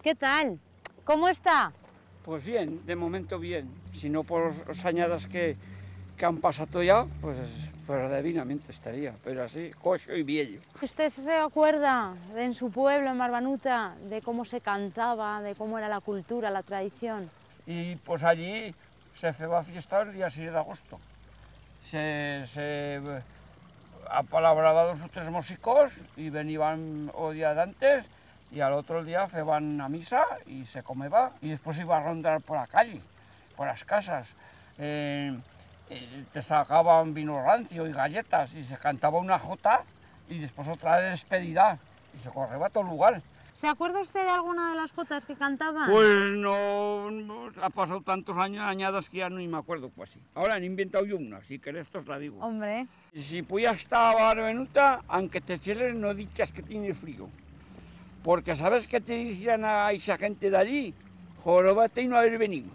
¿Qué tal? ¿Cómo está? Pues bien, de momento bien. Si no por los añadas que han pasado ya, pues divinamente estaría. Pero así, coxo y viejo. ¿Usted se acuerda en su pueblo, en Marbanuta, de cómo se cantaba, de cómo era la cultura, la tradición? Y pues allí se feba fiesta el día 6 de agosto. Se apalabraba dos o tres músicos y venían o día de antes y al otro día feban a misa y se comeba y después iba a rondar por la calle, por las casas. Te sacaban vino rancio y galletas y se cantaba una jota y después otra de despedida y se correba a todo lugar. ¿Se acuerda usted de alguna de las jotas que cantaban? Pues no, ha pasado tantos años añadas que ya no me acuerdo casi. Ahora han inventado yo una, si querés os la digo. Hombre, Si puya estar a Barbenuta, aunque te cheles no dichas que tiene frío. Porque sabes que te decían a esa gente de allí, jorobate y no haber venido.